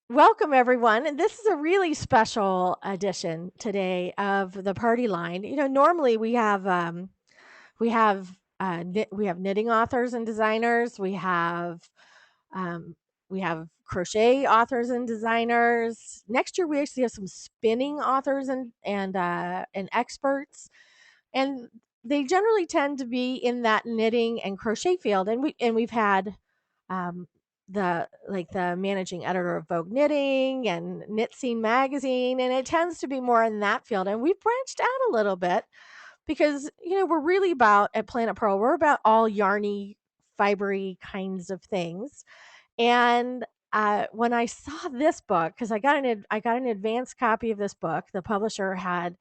Welcome, everyone. And this is a really special edition today of the party line. Normally we have knitting authors and designers. Um, we have crochet authors and designers. Next year, we actually have some spinning authors and experts, and they generally tend to be in that knitting and crochet field. And we've had um, the managing editor of Vogue Knitting and Knit Scene magazine, and it tends to be more in that field. And we've branched out a little bit because we're really about at Planet Pearl. We're about all yarny, fibery kinds of things. And when I saw this book, because I got an advanced copy of this book, the publisher had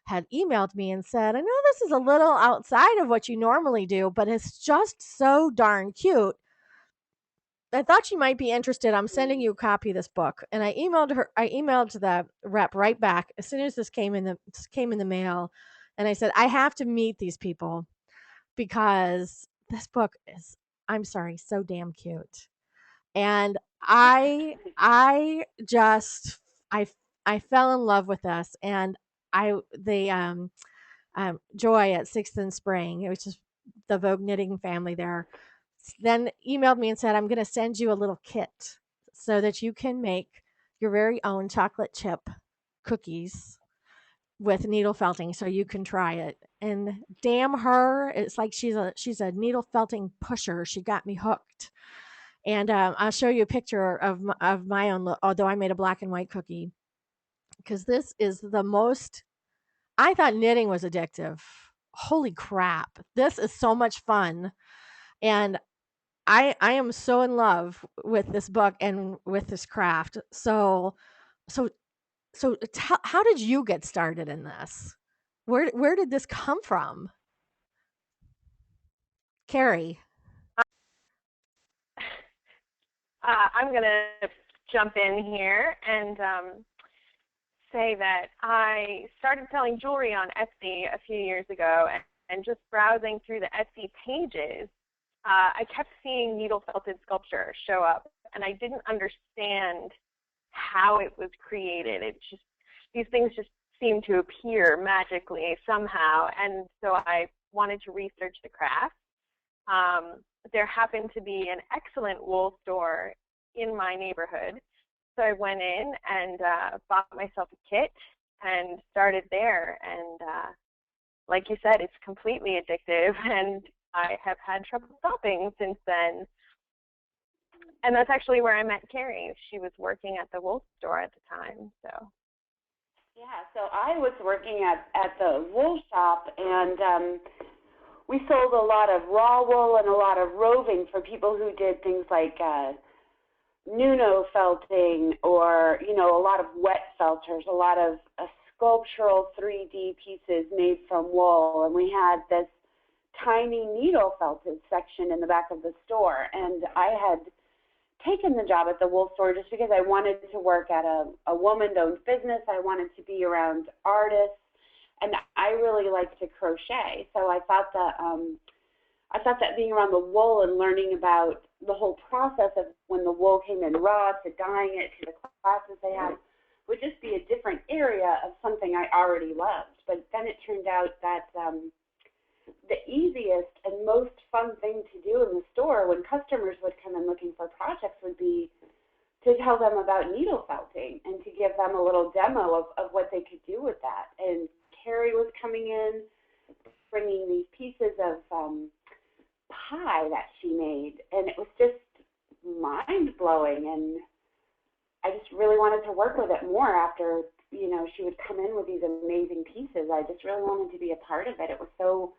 emailed me and said, "I know this is a little outside of what you normally do, but it's just so darn cute. I thought you might be interested. I'm sending you a copy of this book." And I emailed to the rep right back as soon as this came in the mail. And I said, "I have to meet these people because this book is, I'm sorry, so damn cute." And I just I fell in love with this. And I they Joy at Sixth and Spring, which is the Vogue Knitting family there, then emailed me and said, "I'm going to send you a little kit so that you can make your very own chocolate chip cookies with needle felting so you can try it." And damn her, it's like she's a needle felting pusher. She got me hooked. And I'll show you a picture of my own, although I made a black and white cookie, because this is the most. I thought knitting was addictive. Holy crap! This is so much fun, and I am so in love with this book and with this craft. So how did you get started in this? Where did this come from, Kerri? I'm going to jump in here and say that I started selling jewelry on Etsy a few years ago, and just browsing through the Etsy pages, I kept seeing needle felted sculpture show up, and I didn't understand how it was created. It just, these things just seem to appear magically somehow, and so I wanted to research the craft. There happened to be an excellent wool store in my neighborhood, so I went in and bought myself a kit and started there. And like you said, it's completely addictive, and I have had trouble stopping since then. And that's actually where I met Kerri. She was working at the wool store at the time. So Yeah, so I was working at the wool shop, and we sold a lot of raw wool and a lot of roving for people who did things like Nuno felting, or, a lot of wet felters, a lot of sculptural 3D pieces made from wool. And we had this tiny needle felted section in the back of the store. And I had taken the job at the wool store just because I wanted to work at a woman-owned business. I wanted to be around artists, and I really like to crochet. So I thought that being around the wool and learning about the whole process of when the wool came in raw to dyeing it to the classes they had would just be a different area of something I already loved. But then it turned out that the easiest and most fun thing to do in the store when customers would come in looking for projects would be to tell them about needle felting and to give them a little demo of what they could do with that. And Kerri was coming in, bringing these pieces of pie that she made, and it was just mind-blowing. And I just really wanted to work with it more after, she would come in with these amazing pieces. I just really wanted to be a part of it. It was so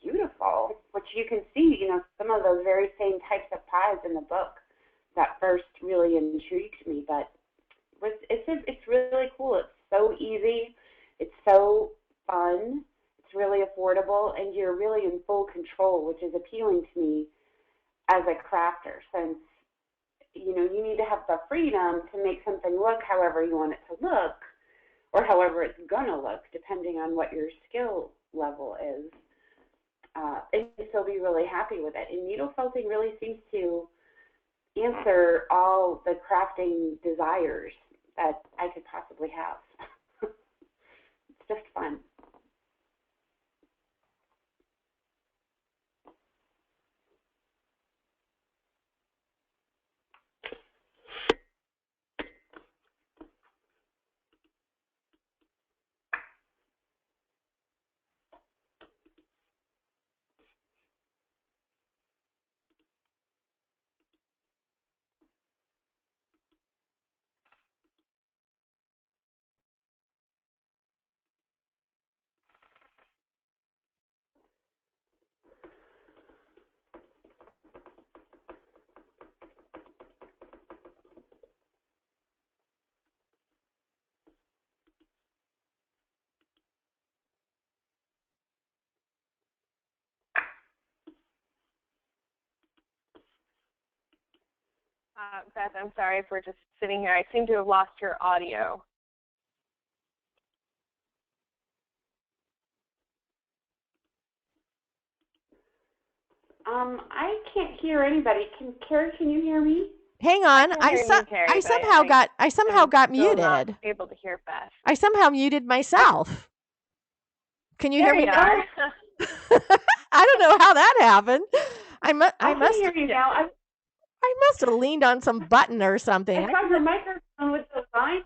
beautiful, which you can see, some of those very same types of pies in the book that first really intrigued me. But it's really cool. It's so easy. It's so fun. It's really affordable, and you're really in full control, which is appealing to me as a crafter, since you need to have the freedom to make something look however you want it to look, or however it's gonna look, depending on what your skill level is. And still be really happy with it. And needle felting really seems to answer all the crafting desires that I could possibly have. It's just fun. Beth, I'm sorry if we're just sitting here. I seem to have lost your audio. I can't hear anybody. Kerri, can you hear me? Hang on. I somehow got still muted. Not able to hear Beth. I somehow muted myself. Can you hear me now? I don't know how that happened. I must hear you now. I must have leaned on some button or something. I thought your microphone was so fine.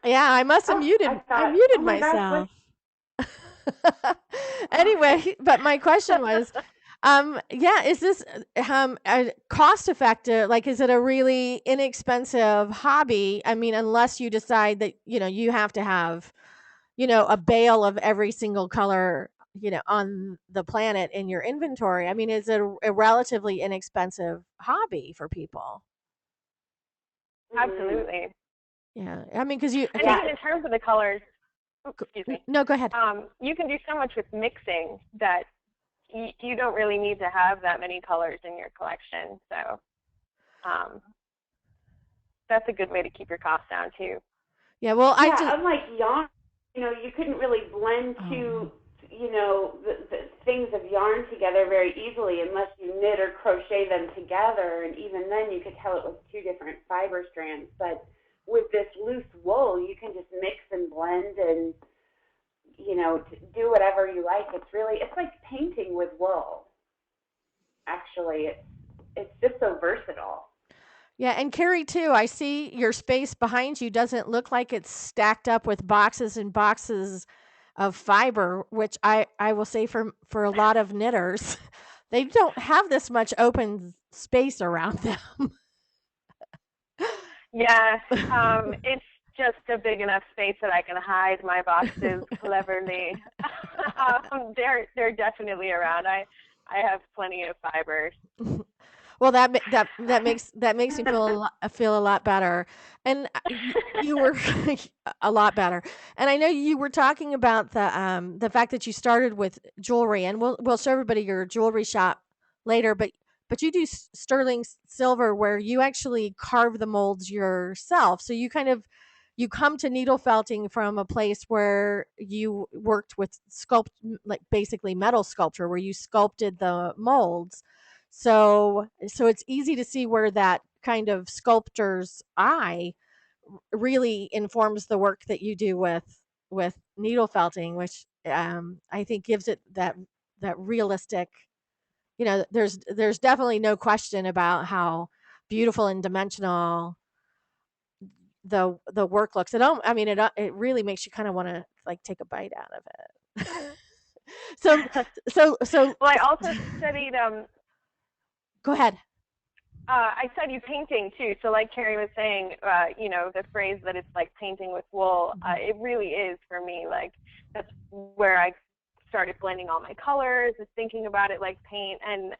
Yeah, I must have muted. I muted myself. Anyway, but my question was, is this a cost effective? Like, is it a really inexpensive hobby? I mean, unless you decide that you have to have a bale of every single color on the planet in your inventory. I mean, is it a relatively inexpensive hobby for people? Absolutely. Yeah, I mean, because and even in terms of the colors, excuse me. No, go ahead. You can do so much with mixing that you don't really need to have that many colors in your collection. So that's a good way to keep your costs down too. Yeah, well, unlike yarn, you couldn't really blend two, the things of yarn together very easily unless you knit or crochet them together, and even then you could tell it was two different fiber strands. But with this loose wool, you can just mix and blend and do whatever you like. It's like painting with wool. Actually, it's just so versatile. Yeah, and Kerri too, I see your space behind you doesn't look like it's stacked up with boxes and boxes of fiber, which I will say for a lot of knitters, they don't have this much open space around them. Yeah, it's just a big enough space that I can hide my boxes cleverly. They're definitely around. I have plenty of fibers. Well, that makes me feel a lot better, and you were a lot better. And I know you were talking about the fact that you started with jewelry, and we'll show everybody your jewelry shop later. But you do sterling silver, where you actually carve the molds yourself. So you come to needle felting from a place where you worked with like basically metal sculpture, where you sculpted the molds. So it's easy to see where that kind of sculptor's eye really informs the work that you do with needle felting, which I think gives it that realistic. There's definitely no question about how beautiful and dimensional the work looks. It really makes you kind of want to like take a bite out of it. so well, I also studied go ahead. I studied painting too. So like Kerri was saying, the phrase that it's like painting with wool, it really is for me. Like that's where I started blending all my colors, is thinking about it like paint. And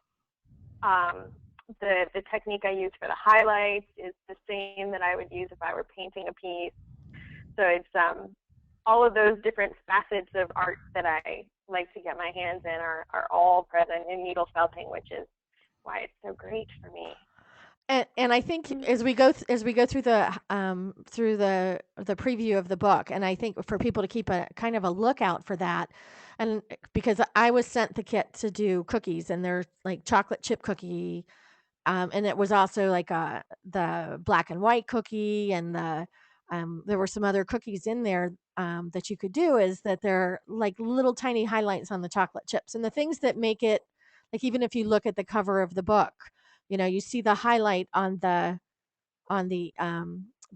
the technique I use for the highlights is the same that I would use if I were painting a piece. So it's all of those different facets of art that I like to get my hands in are all present in needle felting, which is why it's so great for me. And I think as we go through the preview of the book, and I think for people to keep a kind of a lookout for that, and because I was sent the kit to do cookies, and they're like chocolate chip cookie And it was also like the black and white cookie, and there were some other cookies in there that you could do. Is that they're like little tiny highlights on the chocolate chips, and the things that make it, like, even if you look at the cover of the book, you see the highlight on the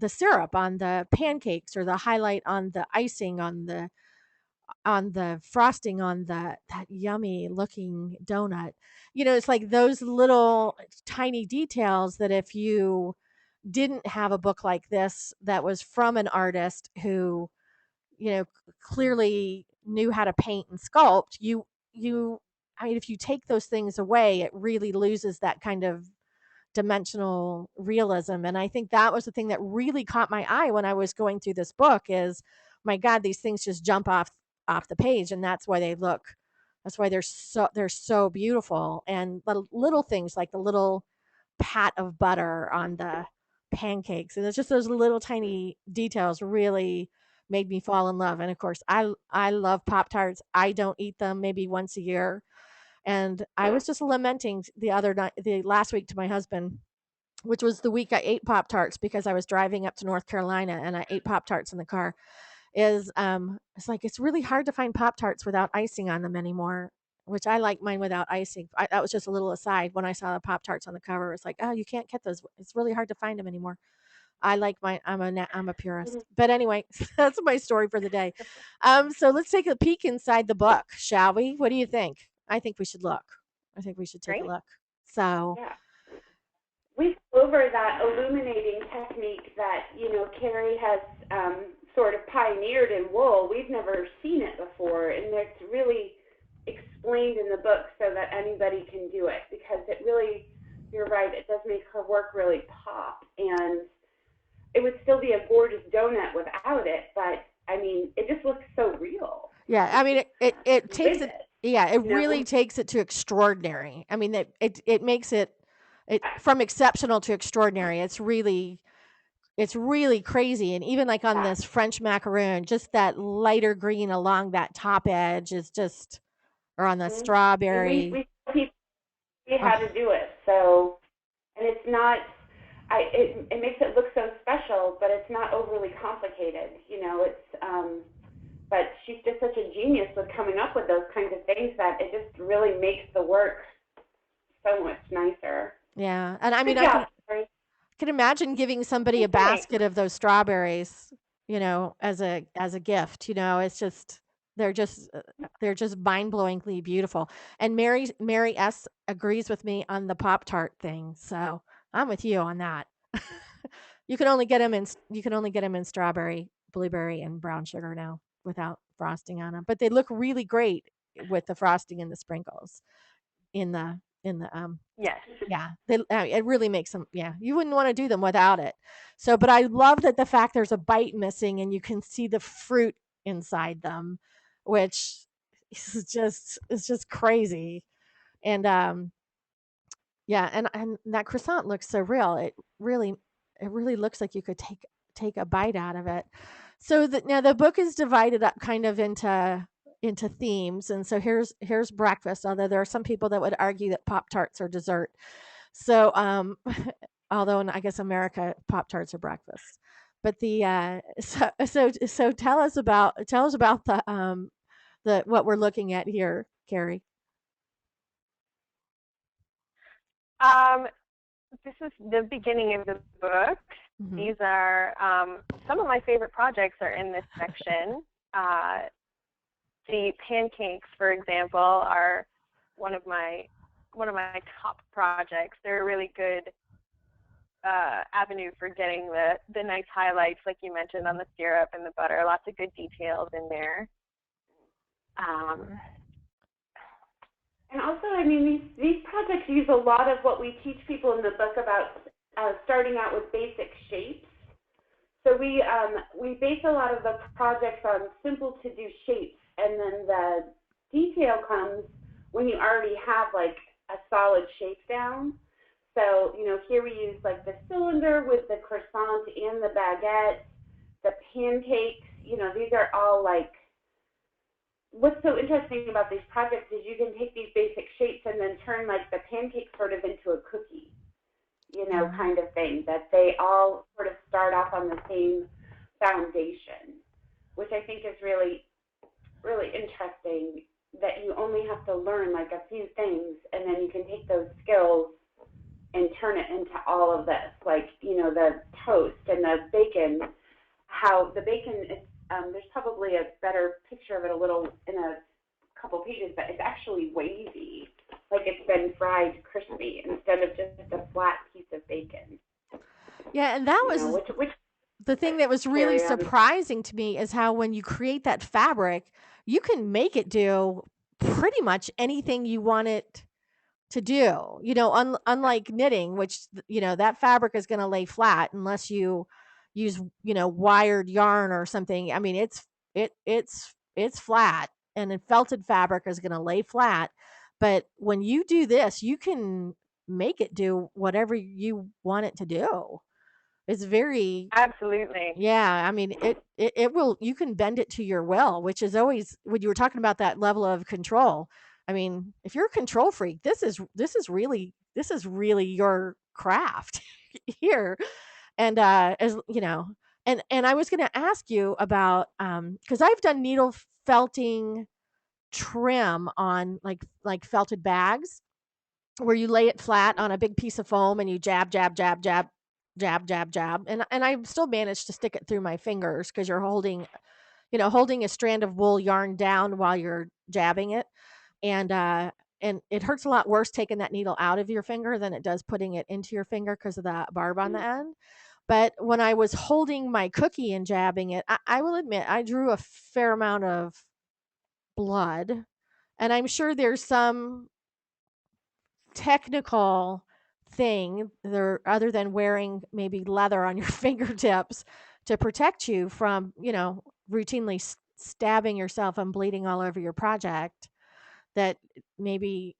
syrup on the pancakes, or the highlight on the icing on the frosting on that yummy looking donut. It's like those little tiny details that if you didn't have a book like this that was from an artist who, clearly knew how to paint and sculpt, you I mean, if you take those things away, it really loses that kind of dimensional realism. And I think that was the thing that really caught my eye when I was going through this book is, my God, these things just jump off the page, and that's why they're so beautiful. And the little things like the little pat of butter on the pancakes, and it's just those little tiny details really made me fall in love. And of course, I love Pop Tarts. I don't eat them maybe once a year, and I was just lamenting the last week to my husband, which was the week I ate Pop Tarts because I was driving up to North Carolina and I ate Pop Tarts in the car. It's like it's really hard to find Pop Tarts without icing on them anymore, which I like mine without icing. That was just a little aside. When I saw the Pop Tarts on the cover, it's like, oh, you can't get those. It's really hard to find them anymore. I like mine. I'm a purist. Mhm. But anyway, that's my story for the day. So let's take a peek inside the book, shall we? What do you think? I think we should look. I think we should take a Great. look. So, Yeah. We go over that illuminating technique that, Kerri has sort of pioneered in wool. We've never seen it before, and it's really explained in the book so that anybody can do it, because it really, you're right, it does make her work really pop. And it would still be a gorgeous donut without it, but I mean, it just looks so real. yeah, I mean, it takes With it. Yeah, it you really know? takes it to extraordinary. I mean, it makes it from exceptional to extraordinary. It's really crazy. And even like on Yeah. this French macaroon, just that lighter green along that top edge is just, or on the Mhm. And strawberry. we see how Oh, to do it. So, and it's not, it makes it look so special, but it's not overly complicated. But she's just such a genius with coming up with those kinds of things that it just really makes the work so much nicer. yeah. And I mean, Good I job, can Kerri. can imagine giving somebody a Thanks. basket of those strawberries, as a gift. It's just they're just mind-blowingly beautiful. And Mary S agrees with me on the Pop Tart thing. So, I'm with you on that. You can only get them in strawberry, blueberry, and brown sugar now without frosting on them. But they look really great with the frosting and the sprinkles in the Yes. yeah, it really makes them, yeah, you wouldn't wanna do them without it. So, but I love that the fact there's a bite missing and you can see the fruit inside them, which is just crazy. And, yeah, and that croissant looks so real. It really looks like you could take a bite out of it. So now the book is divided up kind of into themes, and so here's breakfast. Although there are some people that would argue that Pop Tarts are dessert. So, although in, I guess, America, Pop Tarts are breakfast. But so tell us about the what we're looking at here, Kerri. Um, this is the beginning of the book. Hmm. These are some of my favorite projects are in this section. Uh, the pancakes, for example, are one of my top projects. They're a really good avenue for getting the nice highlights, like you mentioned, on the syrup and the butter. Lots of good details in there. Um, And also, I mean, these projects use a lot of what we teach people in the book about starting out with basic shapes. So we base a lot of the projects on simple to do shapes, and then the detail comes when you already have like a solid shape down. So here we use like the cylinder with the croissant and the baguette, the pancakes. These are all like, what's so interesting about these projects is you can take these basic shapes and then turn like the pancake sort of into a cookie. Mhm. kind of thing, that they all sort of start off on the same foundation, which I think is really, really interesting, that you only have to learn like a few things, and then you can take those skills and turn it into all of this, like, the toast and the bacon, how the bacon is, there's probably a better picture of it a little in a couple pages, but it's actually wavy, like it's been fried crispy instead of just a flat piece of bacon. Yeah, and that was Which the thing that was really carry on. surprising to me is how when you create that fabric, you can make it do pretty much anything you want it to do. Unlike knitting, which that fabric is going to lay flat unless you use wired yarn or something. I mean, it's flat, and a felted fabric is going to lay flat. But when you do this, you can make it do whatever you want it to do. It's very Absolutely. yeah, I mean, it will you can bend it to your will, which is always when you were talking about that level of control. I mean, if you're a control freak, this is really your craft here. And as you know, and I was going to ask you about cuz I've done needle felting trim on like felted bags where you lay it flat on a big piece of foam and you jab, jab, jab, jab, jab, jab, jab, and I still managed to stick it through my fingers because you're holding a strand of wool yarn down while you're jabbing it, and it hurts a lot worse taking that needle out of your finger than it does putting it into your finger because of the barb on the end. But when I was holding my cookie and jabbing it, I will admit I drew a fair amount of blood, and I'm sure there's some technical thing there other than wearing maybe leather on your fingertips to protect you from, routinely stabbing yourself and bleeding all over your project, that maybe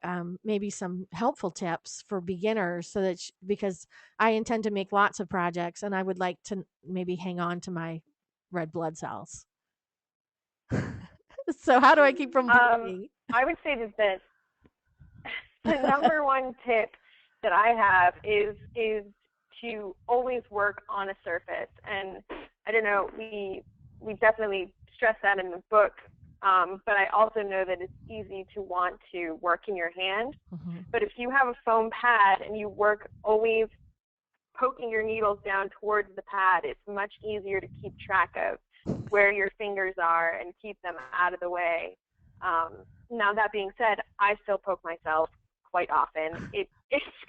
some helpful tips for beginners so that because I intend to make lots of projects and I would like to maybe hang on to my red blood cells. So how do I keep from Um, bleeding? I would say that the number one tip that I have is to always work on a surface. And I don't know, we definitely stress that in the book, but I also know that it's easy to want to work in your hand. Mhm. But if you have a foam pad and you work always poking your needles down towards the pad, it's much easier to keep track of where your fingers are and keep them out of the way. Now, that being said, I still poke myself quite often. It's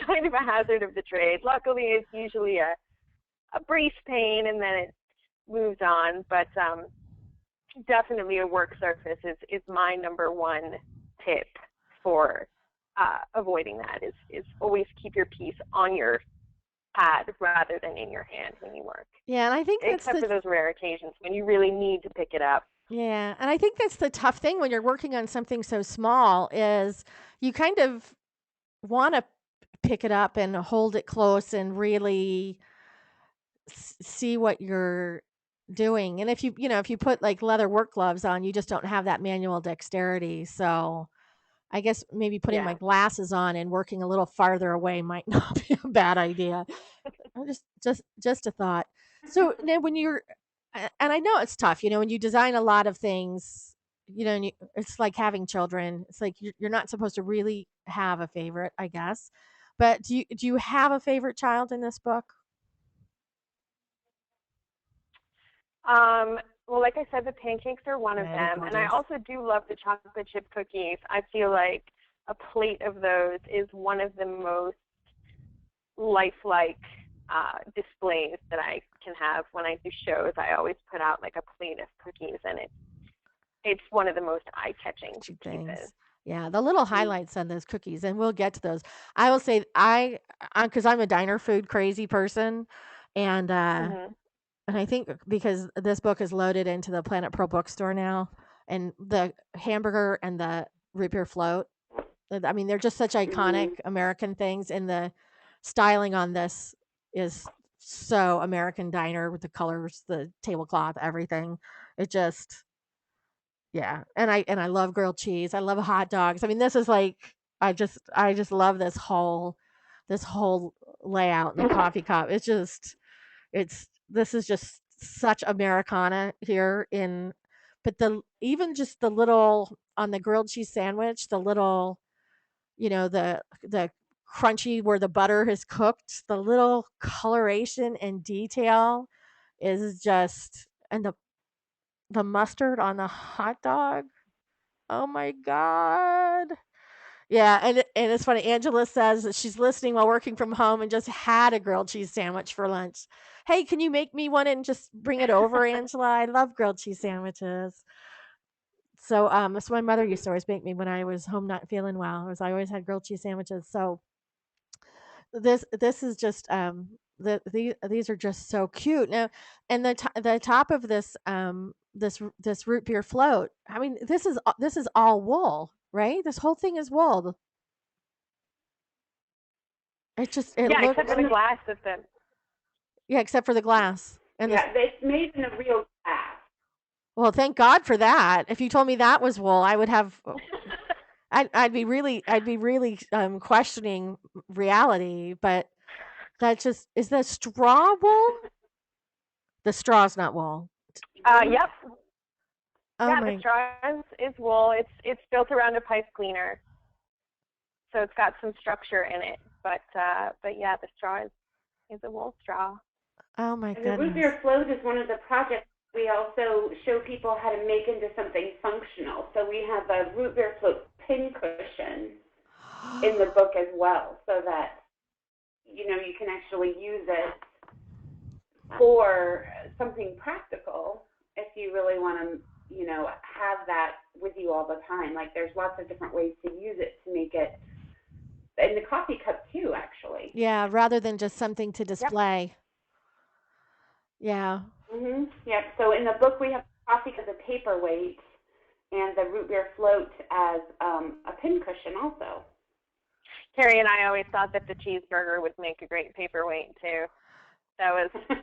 kind of a hazard of the trade. Luckily, it's usually a brief pain and then it moves on. But definitely a work surface is my number one tip for avoiding that is always keep your piece on your pad rather than in your hand when you work. Yeah, and I think that's Except the for those rare occasions when you really need to pick it up. Yeah, and I think that's the tough thing when you're working on something so small is you kind of want to pick it up and hold it close and really see what you're doing. And if you put like leather work gloves on, you just don't have that manual dexterity. So I guess maybe putting my Yeah. glasses on and working a little farther away might not be a bad idea. Just a thought. So now when you're and I know it's tough, when you design a lot of things, and it's like having children. It's like you're not supposed to really have a favorite, I guess. But do you have a favorite child in this book? Well, like I said, the pancakes are one of Yeah, they're them. And I gorgeous. also do love the chocolate chip cookies. I feel like a plate of those is one of the most lifelike displays that I can have when I do shows. I always put out like a plate of cookies, and it's one of the most eye-catching Two pieces. things. Yeah, the little highlights on those cookies, and we'll get to those. I will say because I'm a diner food crazy person, and Mhm. and I think because this book is loaded into the Planet Pearl bookstore now, and the hamburger and the root beer float. I mean, they're just such iconic Mhm. American things, and the styling on this is so American diner with the colors, the tablecloth, everything. It just yeah, and I love grilled cheese. I love hot dogs. I mean, this is like I just love this whole layout in the coffee cup. This is just such Americana here in, but even just the little on the grilled cheese sandwich, the little, the crunchy where the butter has cooked, the little coloration and detail is just, and the mustard on the hot dog. Oh my god. Yeah, and it's funny. Angela says that she's listening while working from home and just had a grilled cheese sandwich for lunch. Hey, can you make me one and just bring it over, Angela? I love grilled cheese sandwiches. That's what my mother used to always make me when I was home not feeling well. Was I always had grilled cheese sandwiches. So this is just these are just so cute now, and the top of this this root beer float. I mean, this is all wool, right? This whole thing is wool. It Yeah, looks, except for the glass system. yeah, except for the glass. And it's made in a real glass. well, thank God for that. If you told me that was wool, I would have. I'd be really questioning reality. But that just is the straw wool. The straw's not wool. Yep. Oh yeah, my. the straw is wool. It's built around a pipe cleaner, so it's got some structure in it. But yeah, the straw is a wool straw. Oh my And the root goodness. beer float is one of the projects we also show people how to make into something functional. So we have a root beer float pin cushion in the book as well, so that you can actually use it for something practical if you really want to have that with you all the time. Like, there's lots of different ways to use it to make it in the coffee cup too, actually. Yeah, rather than just something to display. Yep. Yeah. Yep. So in the book we have coffee as a paperweight and the root beer float as a pin cushion also. Kerri and I always thought that the cheeseburger would make a great paperweight too. That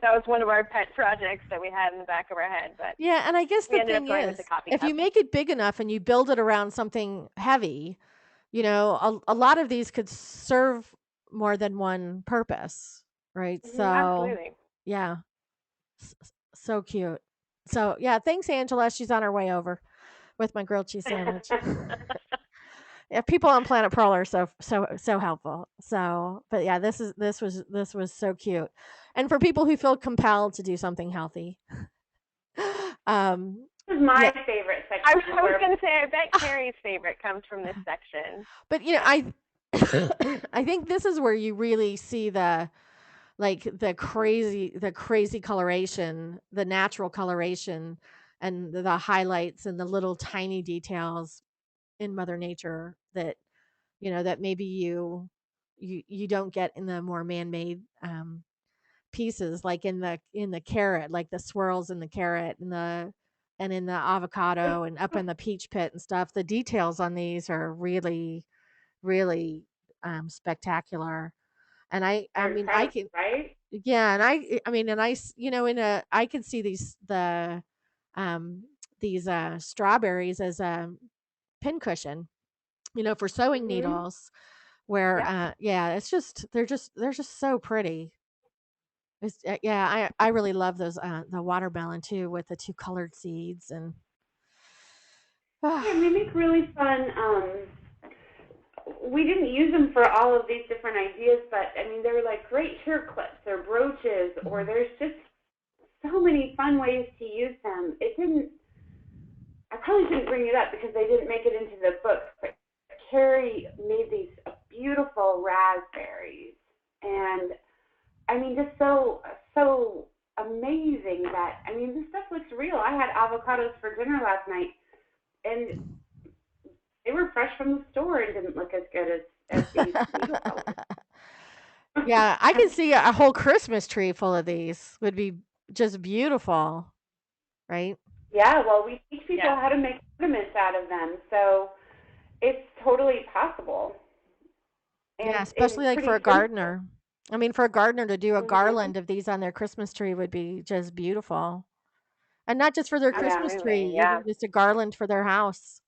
was one of our pet projects that we had in the back of our head. But yeah, and I guess the thing is, if you make it big enough and you build it around something heavy, a lot of these could serve more than one purpose, right? So absolutely. Yeah, so cute. So yeah, thanks, Angela. She's on her way over with my grilled cheese sandwich. Yeah, people on Planet Pearl are so helpful. So, but yeah, this was so cute, and for people who feel compelled to do something healthy. This is my favorite section. I was going to say, I bet Kerri's favorite comes from this section. But I think this is where you really see the crazy coloration, the natural coloration, and the highlights and the little tiny details in Mother Nature that that maybe you don't get in the more man-made pieces, like in the carrot, like the swirls in the carrot and in the avocado and up in the peach pit and stuff. The details on these are really, really spectacular. And I mean, I can, right? yeah, and I mean, and I can see these strawberries as a pincushion, for sewing needles, where yeah, they're just so pretty. Yeah, I really love those the watermelon too, with the two colored seeds. And yeah, we make really fun. We didn't use them for all of these different ideas, but I mean, they're like great hair clips or brooches, or there's just so many fun ways to use them. I probably shouldn't bring it up because they didn't make it into the book, but Kerri made these beautiful raspberries, and I mean, just so amazing that, I mean, this stuff looks real. I had avocados for dinner last night, and they were fresh from the store and didn't look as good as these needle colors. yeah, I can see a whole Christmas tree full of these would be just beautiful, right? Yeah, well, we teach people how to make ornaments out of them, so it's totally possible. And yeah, especially like for a gardener. I mean, for a gardener to do a garland of these on their Christmas tree would be just beautiful. And not just for their Christmas tree, even just a garland for their house.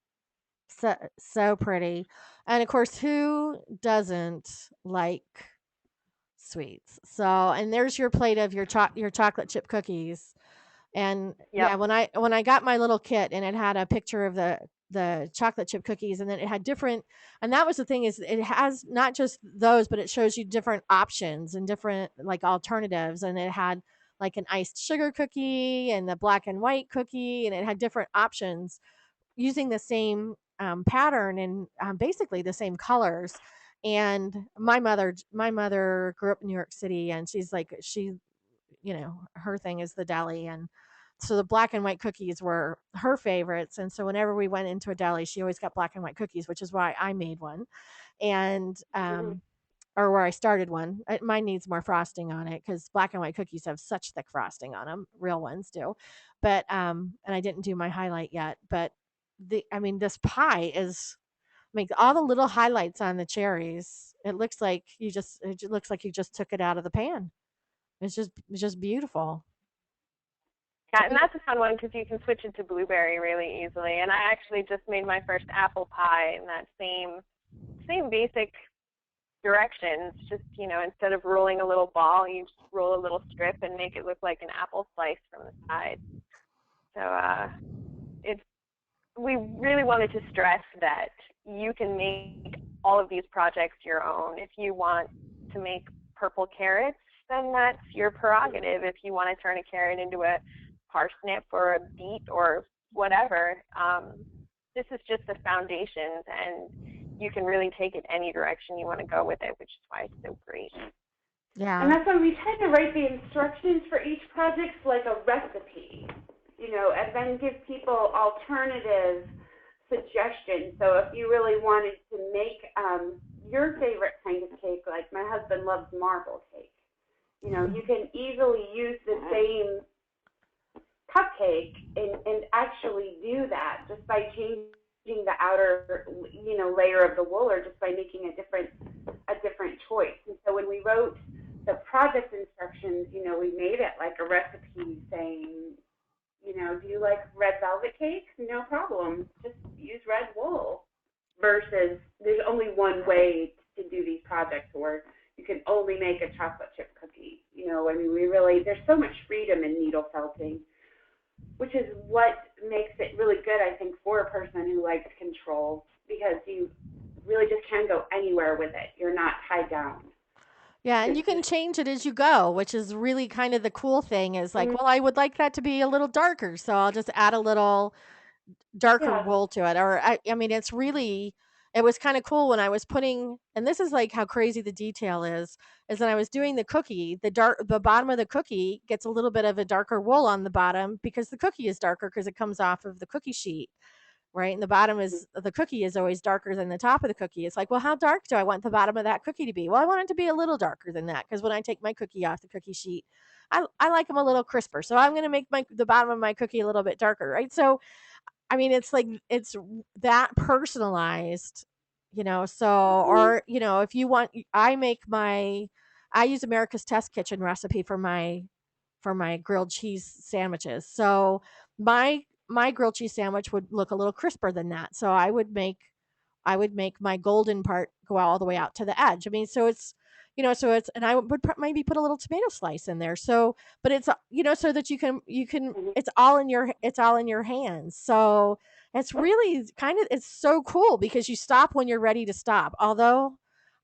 So pretty. And of course, who doesn't like sweets. So, and there's your plate of your chocolate chip cookies. And Yep. yeah, when I got my little kit and it had a picture of the chocolate chip cookies, and then it had different, and that was the thing, is it has not just those, but it shows you different options and different like alternatives, and it had like an iced sugar cookie and the black and white cookie, and it had different options using the same pattern and basically the same colors. And my mother grew up in New York City, and her thing is the deli, and so the black and white cookies were her favorites. And so whenever we went into a deli, she always got black and white cookies, which is why I made one. And Mhm. or where I started one. Mine needs more frosting on it because black and white cookies have such thick frosting on them. Real ones do, but and I didn't do my highlight yet. But this pie is make all the little highlights on the cherries. It looks like you just took it out of the pan. It's just beautiful. Yeah, and that's a fun one because you can switch it to blueberry really easily. And I actually just made my first apple pie in that same basic directions. Just instead of rolling a little ball, you just roll a little strip and make it look like an apple slice from the side. So it's we really wanted to stress that you can make all of these projects your own. If you want to make purple carrots, then that's your prerogative. If you want to turn a carrot into a parsnip or a beet or whatever, this is just the foundations, and you can really take it any direction you want to go with it, which is why it's so great. And Yeah. that's why we try to write the instructions for each project like a recipe, and then give people alternative suggestions. So if you really wanted to make your favorite kind of cake, like my husband loves marble cake, you can easily use the same cupcake and actually do that just by changing the outer layer of the wool, or just by making a different choice. And so when we wrote the project instructions, we made it like a recipe saying, do you like red velvet cake? No problem, just use red wool. Versus there's only one way to do these projects, or you can only make a chocolate chip cookie. There's so much freedom in needle felting, which is what makes it really good, I think, for a person who likes control, because you really just can go anywhere with it. You're not tied down. Yeah, and It's you can just, change it as you go, which is really kind of the cool thing, is like, mm, well, I would like that to be a little darker, so I'll just add a little darker yeah. wool to it. Or it was kind of cool when I was putting, and this is like how crazy the detail is that I was doing the cookie, the bottom of the cookie gets a little bit of a darker wool on the bottom because the cookie is darker because it comes off of the cookie sheet. Right. And the bottom is the cookie is always darker than the top of the cookie. It's like, well, how dark do I want the bottom of that cookie to be? Well, I want it to be a little darker than that because when I take my cookie off the cookie sheet, I like them a little crisper. So I'm going to make the bottom of my cookie a little bit darker. Right. So it's like it's that personalized, so, Mm-hmm. or, if you want, I use America's Test Kitchen recipe for my grilled cheese sandwiches. So my grilled cheese sandwich would look a little crisper than that. So I would make my golden part go all the way out to the edge. I mean, and I would maybe put a little tomato slice in there. So, but it's, so that you can, Mm-hmm. it's all in your hands. So it's really it's so cool because you stop when you're ready to stop. Although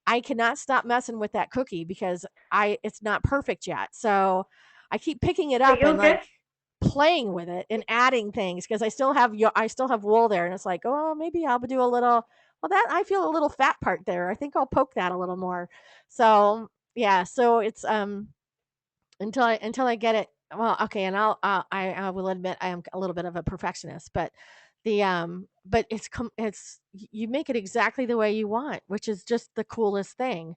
I cannot stop messing with that cookie because it's not perfect yet. So I keep picking it But up and you'll like get playing with it and adding things because I still have wool there, and it's like, oh, maybe I'll do a little. Well, that I feel a little fat part there. I think I'll poke that a little more. So yeah, so it's until I get it. Well, okay, and I will admit I am a little bit of a perfectionist, but it's you make it exactly the way you want, which is just the coolest thing,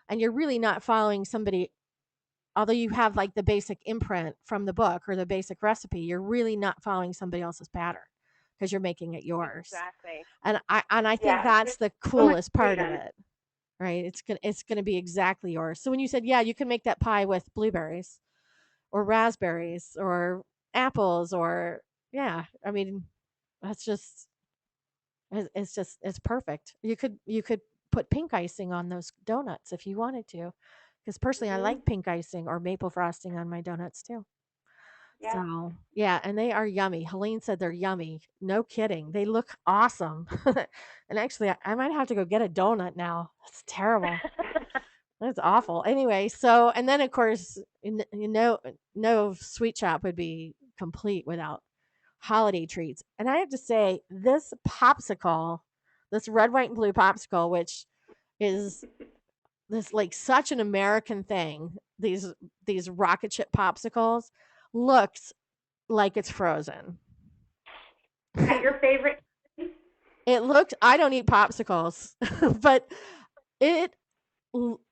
and you're really not following somebody. Although you have like the basic imprint from the book or the basic recipe, you're really not following somebody else's pattern because you're making it yours. Exactly. And I think Yeah, that's there's the so much coolest part of freedom. it, right? It's gonna be exactly yours. So when you said, yeah, you can make that pie with blueberries or raspberries or apples or yeah, that's just it's perfect. You could put pink icing on those donuts if you wanted to, because personally, I Mhm. like pink icing or maple frosting on my donuts too. Yeah. So, yeah, and they are yummy. Helene said they're yummy. No kidding. They look awesome. And actually, I might have to go get a donut now. That's terrible. That's awful. Anyway, so and then of course, no sweet shop would be complete without holiday treats. And I have to say, this popsicle, this red, white, and blue popsicle, which is this like such an American thing. These rocket ship popsicles looks like it's frozen. Is that your favorite? It looked. I don't eat popsicles, but it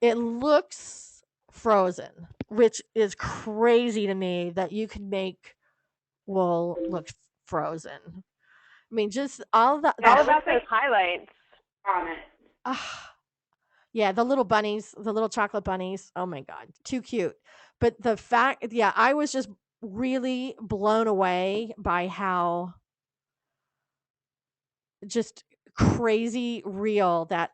it looks frozen, which is crazy to me that you could make wool look frozen. I mean, just all the It's all Yeah, it looks about those like highlights. on it. yeah, the little bunnies, the little chocolate bunnies. Oh my god, too cute. But the fact, yeah, I was just really blown away by how just crazy real that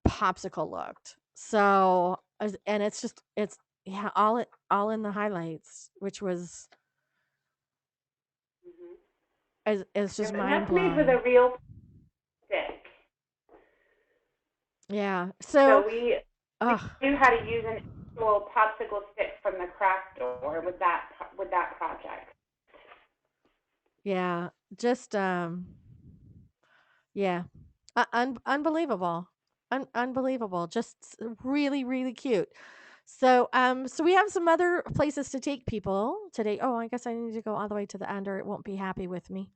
popsicle looked. So, and it's just it's yeah, all in the highlights, which was Mhm. it's just Yep, and mind that's made with a blowing. real stick. Yeah. So So, we oh knew how to use an actual popsicle stick from the craft store with that project. yeah, just yeah, unbelievable, unbelievable. Just really, really cute. So, so we have some other places to take people today. Oh, I guess I need to go all the way to the end, or it won't be happy with me.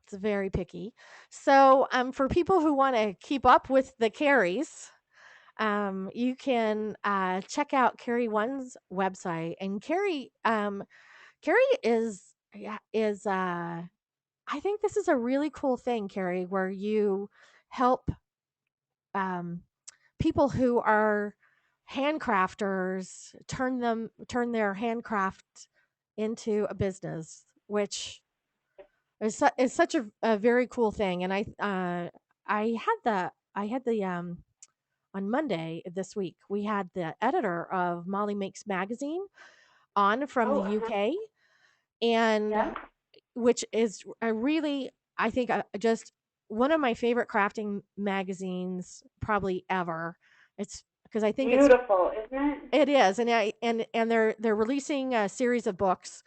It's very picky. So, for people who want to keep up with the Kerris, you can check out Kerri One's website. And Kerri is yeah, is I think this is a really cool thing, Kerri, where you help um, people who are handcrafters turn their handcraft into a business, which is such a very cool thing. And I had the on Monday this week we had the editor of Molly Makes Magazine on from the Oh, UK, and yeah. which is a really I think just one of my favorite crafting magazines probably ever. It's because I think Beautiful, isn't it? it is, and they're releasing a series of books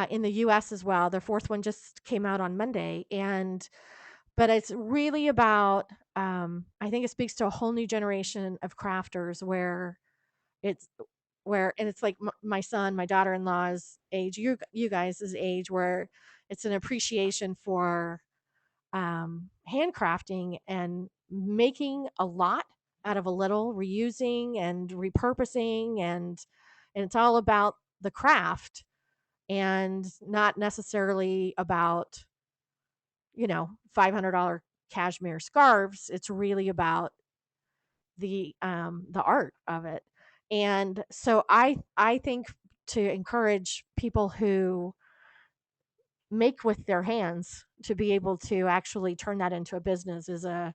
in the U.S. as well. Their fourth one just came out on Monday, and but it's really about. I think it speaks to a whole new generation of crafters where it's and it's like my son, my daughter-in-law's age, you guys' age, where it's an appreciation for handcrafting and making a lot out of a little, reusing and repurposing, and it's all about the craft and not necessarily about $500 cashmere scarves. It's really about the art of it. And so I think to encourage people who make with their hands to be able to actually turn that into a business is a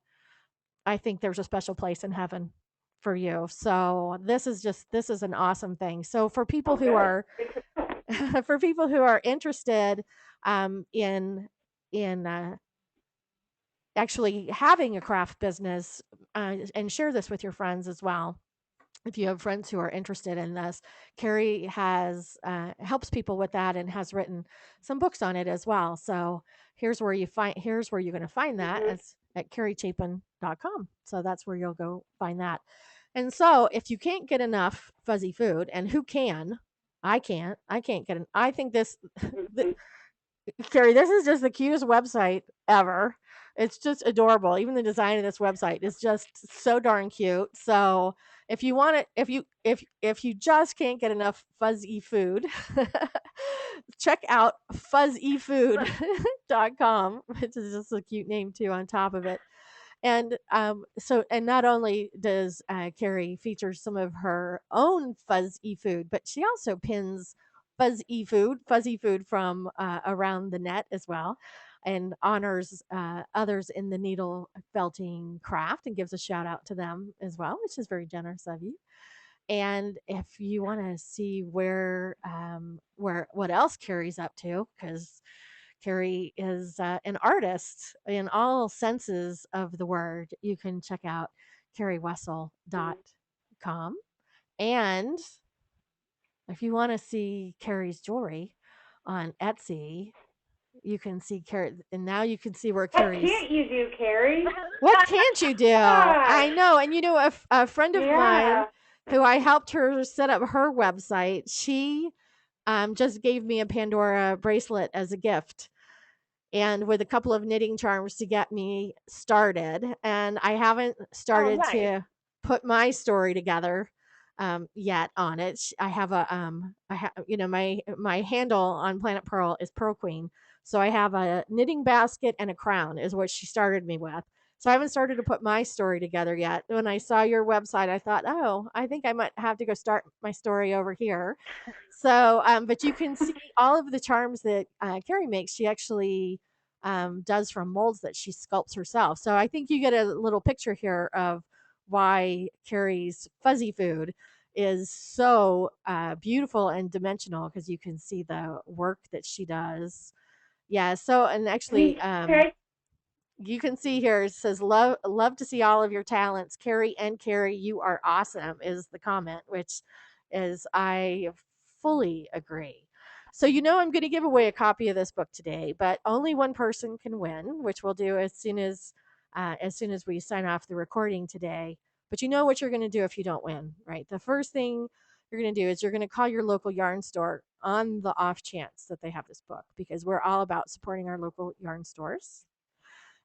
I think there's a special place in heaven for you. So this is an awesome thing. So for people Oh, who good. are for people who are interested in actually having a craft business, and share this with your friends as well. If you have friends who are interested in this, Kerri has helps people with that and has written some books on it as well. So here's where you're going to find that Mhm. as at kerrichapin.com. So that's where you'll go find that. And so if you can't get enough fuzzy food, and who can? I can't get an. I think this Mhm. Kerri, this is just the cutest website ever. It's just adorable. Even the design of this website is just so darn cute. So if you want it, if you just can't get enough fuzzy food, check out fuzzyfood.com, which is just a cute name too on top of it. And and not only does Kerri feature some of her own fuzzy food, but she also pins fuzzy food from around the net as well. and honors others in the needle felting craft and gives a shout out to them as well, which is very generous of you. And if you want to see where what else Kerri's up to, because Kerri is an artist in all senses of the word, you can check out kerriwessel.com. And if you want to see Kerri's jewelry on Etsy, you can see Kerri, and now you can see where What Kerri's. can't you do, Kerri? What can't you do? I know. And a friend of mine who I helped her set up her website, she just gave me a Pandora bracelet as a gift and with a couple of knitting charms to get me started. And I haven't started nice. to put my story together yet on it. I have my handle on Planet Purl is Pearl Queen. So I have a knitting basket and a crown is what she started me with. So I haven't started to put my story together yet. When I saw your website, I thought, oh, I think I might have to go start my story over here. So, but you can see all of the charms that Kerri makes. She actually does from molds that she sculpts herself. So I think you get a little picture here of why Kerri's fuzzy food is so beautiful and dimensional because you can see the work that she does. Yeah. So, and actually, you can see here it says love to see all of your talents, Kerri and Kerri. You are awesome is the comment, which is I fully agree. So I'm going to give away a copy of this book today, but only one person can win, which we'll do as soon as we sign off the recording today. But you know what you're going to do if you don't win, right? The first thing you're going to do is you're going to call your local yarn store on the off chance that they have this book because we're all about supporting our local yarn stores.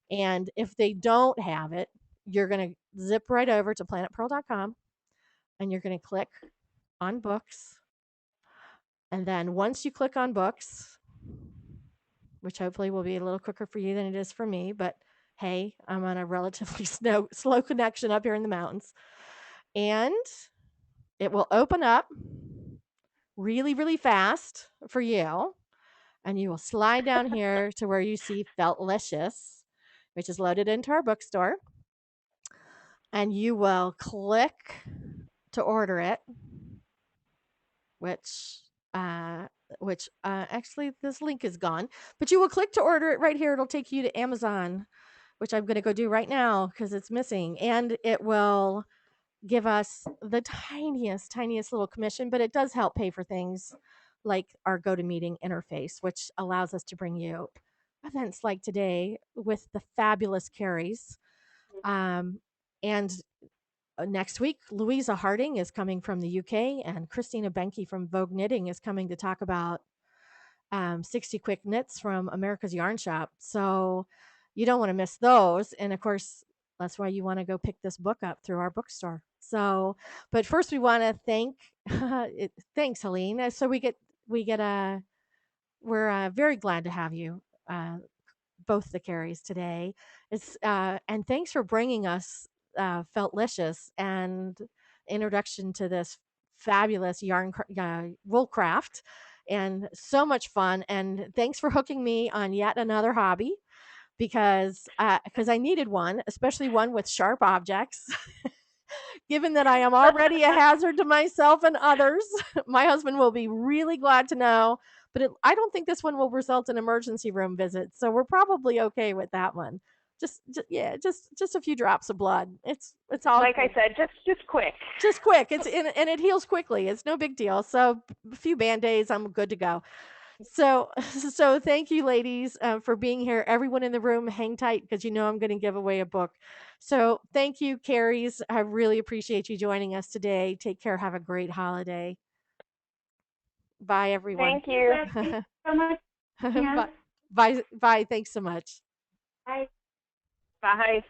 And if they don't have it, you're going to zip right over to planetpurl.com and you're going to click on books. And then once you click on books, which hopefully will be a little quicker for you than it is for me, but hey, I'm on a relatively slow connection up here in the mountains. And it will open up really, really fast for you. And you will slide down here to where you see Feltlicious, which is loaded into our bookstore. And you will click to order it, which actually this link is gone, but you will click to order it right here. It'll take you to Amazon, which I'm going to go do right now because it's missing, and it will give us the tiniest little commission, but it does help pay for things like our GoToMeeting interface, which allows us to bring you events like today with the fabulous Kerris. And next week, Louisa Harding is coming from the UK, and Christina Benke from Vogue Knitting is coming to talk about 60 quick knits from America's Yarn Shop. So you don't want to miss those. And of course, that's why you want to go pick this book up through our bookstore. So, but first we want to thanks, Helene. So we're very glad to have you, both the Kerris today. And thanks for bringing us Feltlicious and introduction to this fabulous wool craft and so much fun. And thanks for hooking me on yet another hobby because I needed one, especially one with sharp objects. Given that I am already a hazard to myself and others, my husband will be really glad to know. But I don't think this one will result in emergency room visits, so we're probably okay with that one. Just a few drops of blood. It's all like I said, just quick. Just quick. And it heals quickly. It's no big deal. So a few Band-Aids, I'm good to go. So thank you, ladies, for being here. Everyone in the room, hang tight because I'm going to give away a book. So thank you, Kerris. I really appreciate you joining us today. Take care. Have a great holiday. Bye, everyone. Thank you. Thank you so much. Bye. Bye. Thanks so much. Bye. Bye.